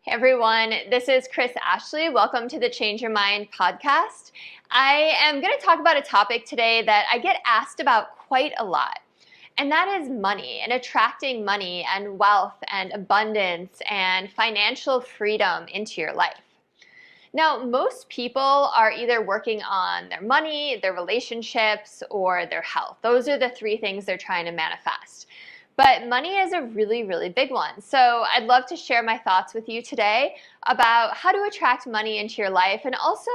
Hey everyone, this is Chris Ashley. Welcome to the Change Your Mind podcast. I am going to talk about a topic today that I get asked about quite a lot, and that is money and attracting money and wealth and abundance and financial freedom into your life. Now, most people are either working on their money, their relationships, or their health. Those are the three things they're trying to manifest. But money is a really, really big one. So I'd love to share my thoughts with you today about how to attract money into your life and also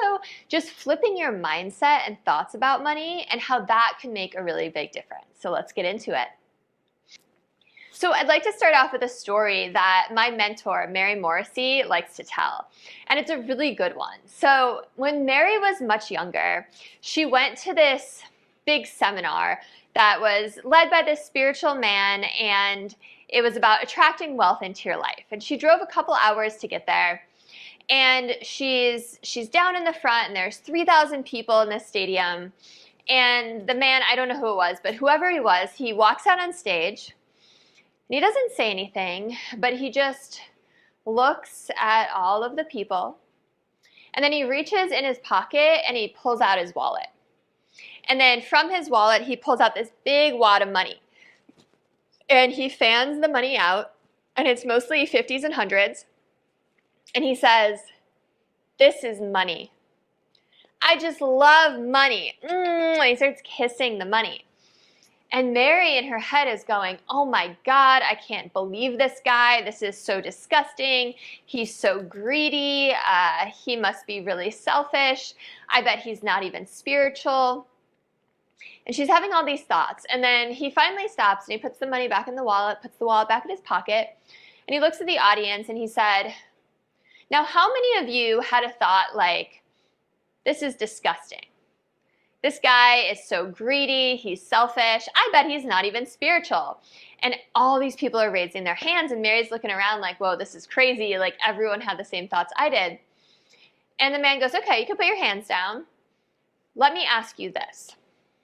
just flipping your mindset and thoughts about money and how that can make a really big difference. So let's get into it. So I'd like to start off with a story that my mentor, Mary Morrissey, likes to tell. And it's a really good one. So when Mary was much younger, she went to this big seminar that was led by this spiritual man, and it was about attracting wealth into your life. And she drove a couple hours to get there. And she's down in the front, and there's 3,000 people in this stadium. And the man, I don't know who it was, but whoever he was, he walks out on stage. And he doesn't say anything, but he just looks at all of the people. And then he reaches in his pocket and he pulls out his wallet. And then from his wallet, he pulls out this big wad of money. And he fans the money out, and it's mostly 50s and 100s. And he says, "This is money. I just love money." And he starts kissing the money. And Mary in her head is going, "Oh my God, I can't believe this guy. This is so disgusting. He's so greedy. He must be really selfish. I bet he's not even spiritual." And she's having all these thoughts. And then he finally stops and he puts the money back in the wallet, puts the wallet back in his pocket. And he looks at the audience and he said, "Now, how many of you had a thought like, this is disgusting? This guy is so greedy, he's selfish, I bet he's not even spiritual." And all these people are raising their hands, and Mary's looking around like, "Whoa, this is crazy." Like, everyone had the same thoughts I did. And the man goes, "Okay, you can put your hands down. Let me ask you this.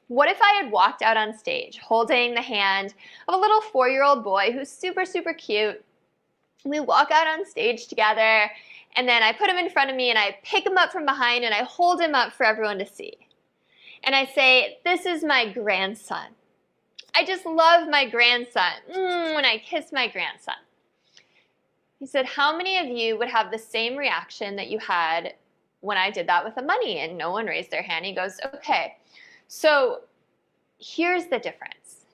What if I had walked out on stage holding the hand of a little 4-year-old boy who's super, super cute? We walk out on stage together, and then I put him in front of me, and I pick him up from behind, and I hold him up for everyone to see. And I say, 'This is my grandson. I just love my grandson.' When I kiss my grandson." He said, "How many of you would have the same reaction that you had when I did that with the money?" And no one raised their hand. He goes, "Okay, so here's the difference.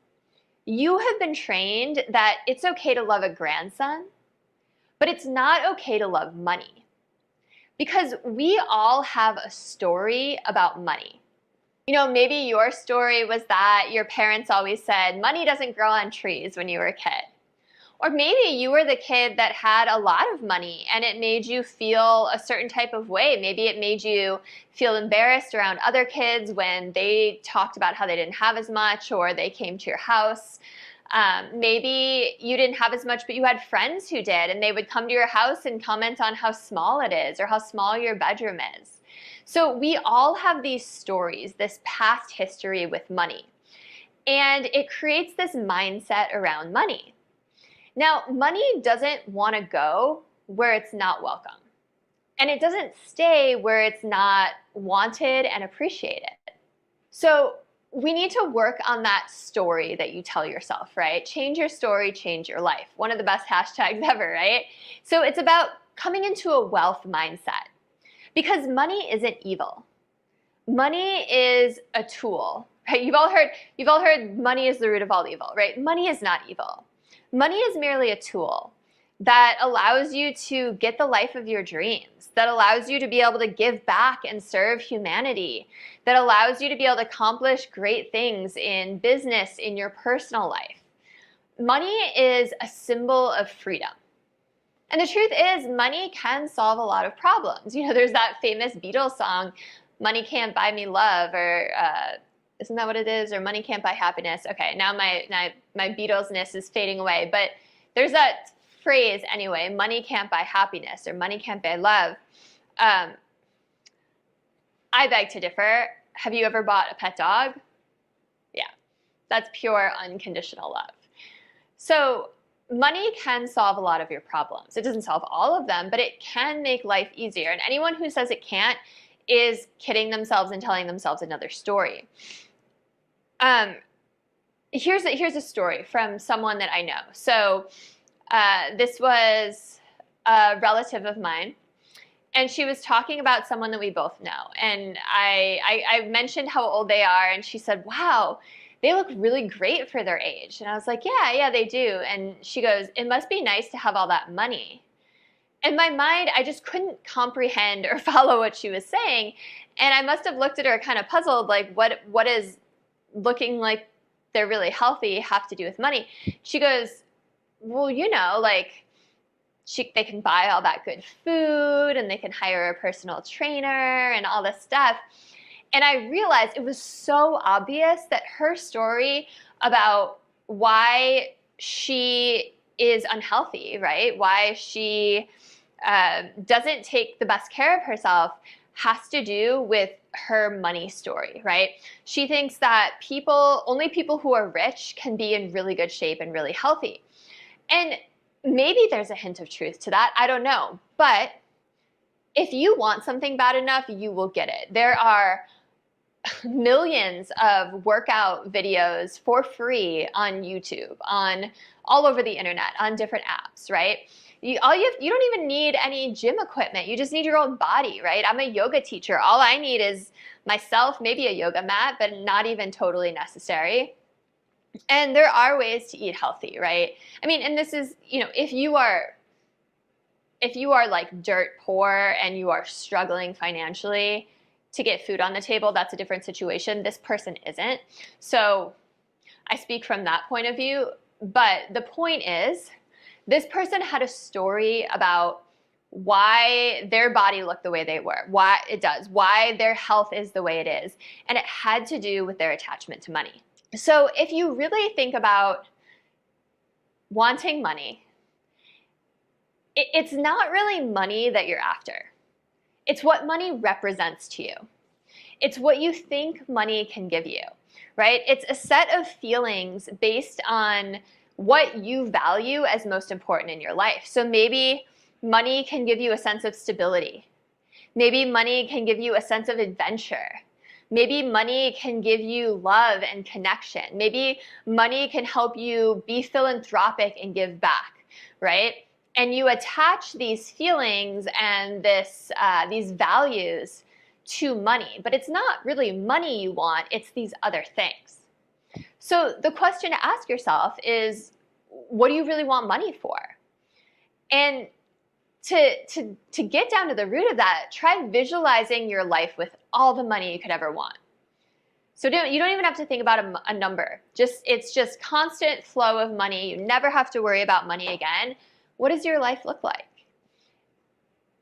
You have been trained that it's okay to love a grandson, but it's not okay to love money. Because we all have a story about money. You know, maybe your story was that your parents always said, money doesn't grow on trees when you were a kid. Or maybe you were the kid that had a lot of money and it made you feel a certain type of way. Maybe it made you feel embarrassed around other kids when they talked about how they didn't have as much or they came to your house. Maybe you didn't have as much, but you had friends who did, and they would come to your house and comment on how small it is or how small your bedroom is. So we all have these stories, this past history with money, and it creates this mindset around money. Now, money doesn't want to go where it's not welcome, and it doesn't stay where it's not wanted and appreciated. So we need to work on that story that you tell yourself, right? Change your story, change your life. One of the best hashtags ever, right? So it's about coming into a wealth mindset, because money isn't evil. Money is a tool, right? You've all heard money is the root of all evil, right? Money is not evil. Money is merely a tool that allows you to get the life of your dreams, that allows you to be able to give back and serve humanity, that allows you to be able to accomplish great things in business, in your personal life. Money is a symbol of freedom. And the truth is, money can solve a lot of problems. You know, there's that famous Beatles song, "Money Can't Buy Me Love," or isn't that what it is? Or "Money Can't Buy Happiness." Okay, now my Beatlesness is fading away, but there's that phrase anyway, "Money can't buy happiness," or "Money can't buy love." I beg to differ. Have you ever bought a pet dog? Yeah, that's pure unconditional love. So money can solve a lot of your problems. It doesn't solve all of them, but it can make life easier. And anyone who says it can't is kidding themselves and telling themselves another story. Here's a story from someone that I know. So this was a relative of mine, and she was talking about someone that we both know. And I mentioned how old they are, and she said, wow, they look really great for their age. And I was like, yeah, they do. And she goes, it must be nice to have all that money. In my mind, I just couldn't comprehend or follow what she was saying. And I must have looked at her kind of puzzled, like, what is looking like they're really healthy have to do with money? She goes, well, like, they can buy all that good food, and they can hire a personal trainer and all this stuff. And I realized it was so obvious that her story about why she is unhealthy, right? Why she doesn't take the best care of herself has to do with her money story, right? She thinks that only people who are rich can be in really good shape and really healthy. And maybe there's a hint of truth to that. I don't know. But if you want something bad enough, you will get it. There are millions of workout videos for free on YouTube, on all over the internet, on different apps, right? You don't even need any gym equipment. You just need your own body, right? I'm a yoga teacher. All I need is myself, maybe a yoga mat, but not even totally necessary. And there are ways to eat healthy, right? I mean, and this is, if you are like dirt poor and you are struggling financially to get food on the table, that's a different situation. This person isn't. So I speak from that point of view. But the point is, this person had a story about why their body looked the way they were, why their health is the way it is. And it had to do with their attachment to money. So if you really think about wanting money, it's not really money that you're after. It's what money represents to you. It's what you think money can give you, right? It's a set of feelings based on what you value as most important in your life. So maybe money can give you a sense of stability. Maybe money can give you a sense of adventure. Maybe money can give you love and connection. Maybe money can help you be philanthropic and give back, right? And you attach these feelings and these values to money, but it's not really money you want, it's these other things. So the question to ask yourself is, what do you really want money for? And to get down to the root of that, try visualizing your life with all the money you could ever want. So you don't even have to think about a number. It's just constant flow of money. You never have to worry about money again. What does your life look like?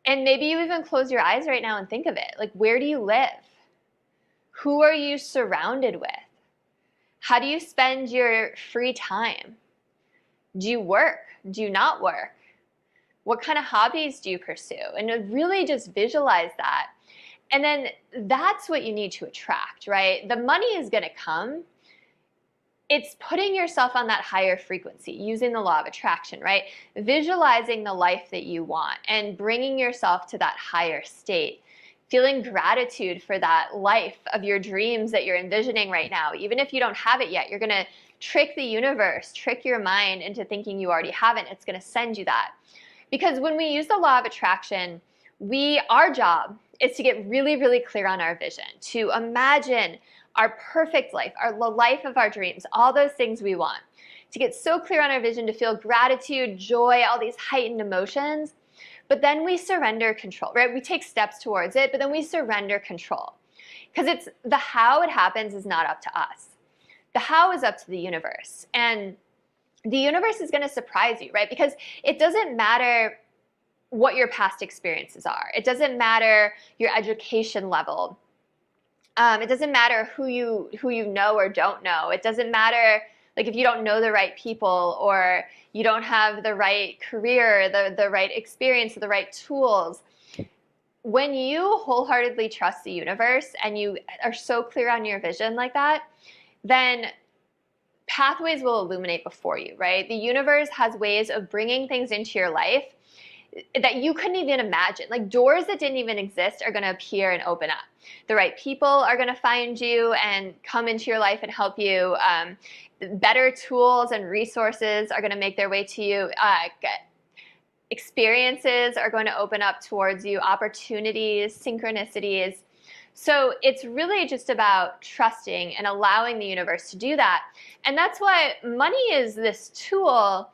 And maybe you even close your eyes right now and think of it. Like, where do you live? Who are you surrounded with? How do you spend your free time? Do you work? Do you not work? What kind of hobbies do you pursue? And to really just visualize that. And then that's what you need to attract, right? The money is going to come. It's putting yourself on that higher frequency, using the law of attraction, right? Visualizing the life that you want and bringing yourself to that higher state. Feeling gratitude for that life of your dreams that you're envisioning right now. Even if you don't have it yet, you're going to trick the universe, trick your mind into thinking you already have it. It's going to send you that. Because when we use the law of attraction, our job is to get really, really clear on our vision, to imagine our perfect life, the life of our dreams, all those things we want. To get so clear on our vision, to feel gratitude, joy, all these heightened emotions. But then we surrender control, right? We take steps towards it, but then we surrender control. Because the how it happens is not up to us. The how is up to the universe. And the universe is going to surprise you, right? Because it doesn't matter what your past experiences are. It doesn't matter your education level. It doesn't matter who you know or don't know. It doesn't matter like if you don't know the right people or you don't have the right career, the right experience, the right tools. When you wholeheartedly trust the universe and you are so clear on your vision like that, then pathways will illuminate before you, right? The universe has ways of bringing things into your life that you couldn't even imagine. Like doors that didn't even exist are going to appear and open up. The right people are going to find you and come into your life and help you. Better tools and resources are going to make their way to you. Experiences are going to open up towards you, opportunities, synchronicities. So it's really just about trusting and allowing the universe to do that. And that's why money is this tool,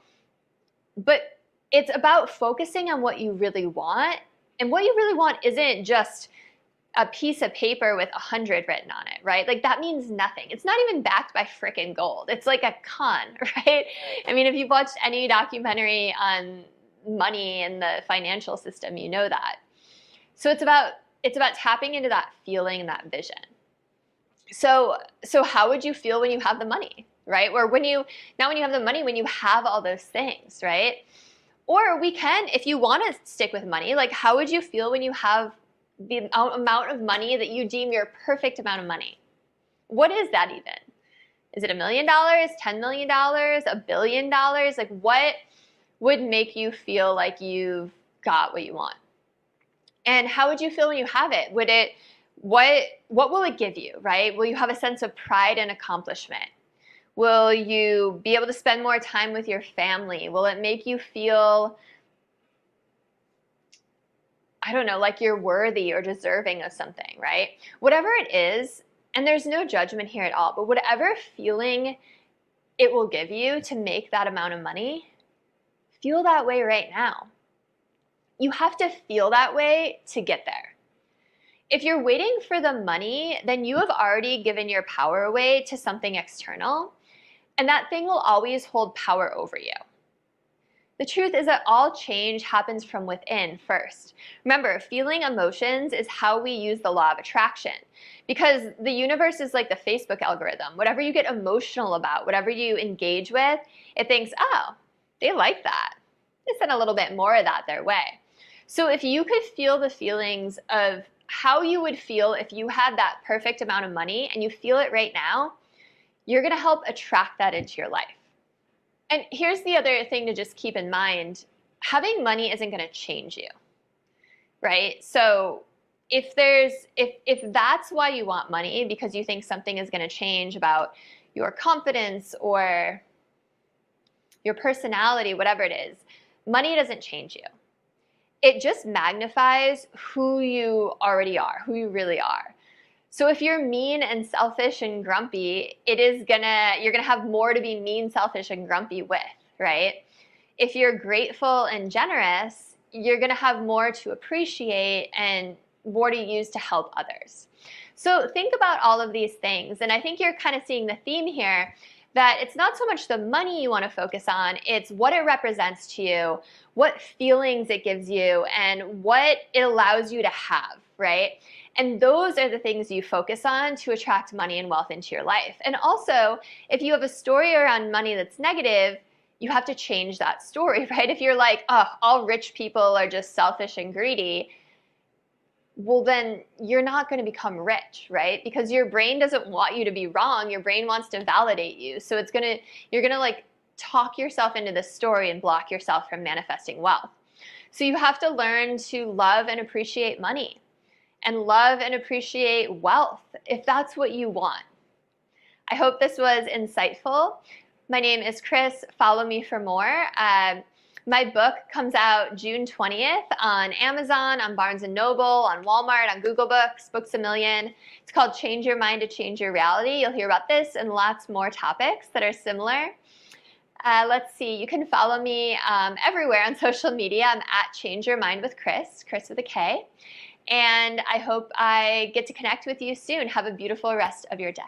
but it's about focusing on what you really want. And what you really want isn't just a piece of paper with 100 written on it, right? Like that means nothing. It's not even backed by frickin' gold. It's like a con, right? I mean, if you've watched any documentary on money and the financial system, you know that. So it's about tapping into that feeling and that vision. So how would you feel when you have the money, right? Or when you have the money, when you have all those things, right? Or we can, if you want to stick with money, like how would you feel when you have the amount of money that you deem your perfect amount of money? What is that even? Is it $1 million, $10 million, $1 billion? Like what would make you feel like you've got what you want? And how would you feel when you have it? What will it give you, right? Will you have a sense of pride and accomplishment? Will you be able to spend more time with your family? Will it make you feel, I don't know, like you're worthy or deserving of something, right? Whatever it is, and there's no judgment here at all, but whatever feeling it will give you to make that amount of money, feel that way right now. You have to feel that way to get there. If you're waiting for the money, then you have already given your power away to something external, and that thing will always hold power over you. The truth is that all change happens from within first. Remember, feeling emotions is how we use the law of attraction, because the universe is like the Facebook algorithm. Whatever you get emotional about, whatever you engage with, it thinks, oh, they like that. They send a little bit more of that their way. So if you could feel the feelings of how you would feel if you had that perfect amount of money and you feel it right now, you're going to help attract that into your life. And here's the other thing to just keep in mind. Having money isn't going to change you, right? So if that's why you want money, because you think something is going to change about your confidence or your personality, whatever it is, money doesn't change you. It just magnifies who you already are, who you really are. So if you're mean and selfish and grumpy, you're gonna have more to be mean, selfish, and grumpy with, right? If you're grateful and generous, you're gonna have more to appreciate and more to use to help others. So think about all of these things, and I think you're kind of seeing the theme here, that it's not so much the money you want to focus on, it's what it represents to you, what feelings it gives you, and what it allows you to have, right? And those are the things you focus on to attract money and wealth into your life. And also, if you have a story around money that's negative, you have to change that story, right? If you're like, oh, all rich people are just selfish and greedy, well, then you're not going to become rich, right? Because your brain doesn't want you to be wrong. Your brain wants to validate you. So you're going to like talk yourself into this story and block yourself from manifesting wealth. So you have to learn to love and appreciate money and love and appreciate wealth if that's what you want. I hope this was insightful. My name is Chris. Follow me for more. My book comes out June 20th on Amazon, on Barnes & Noble, on Walmart, on Google Books, Books A Million. It's called Change Your Mind to Change Your Reality. You'll hear about this and lots more topics that are similar. Let's see, you can follow me everywhere on social media. I'm at Change Your Mind with Chris, Chris with a K. And I hope I get to connect with you soon. Have a beautiful rest of your day.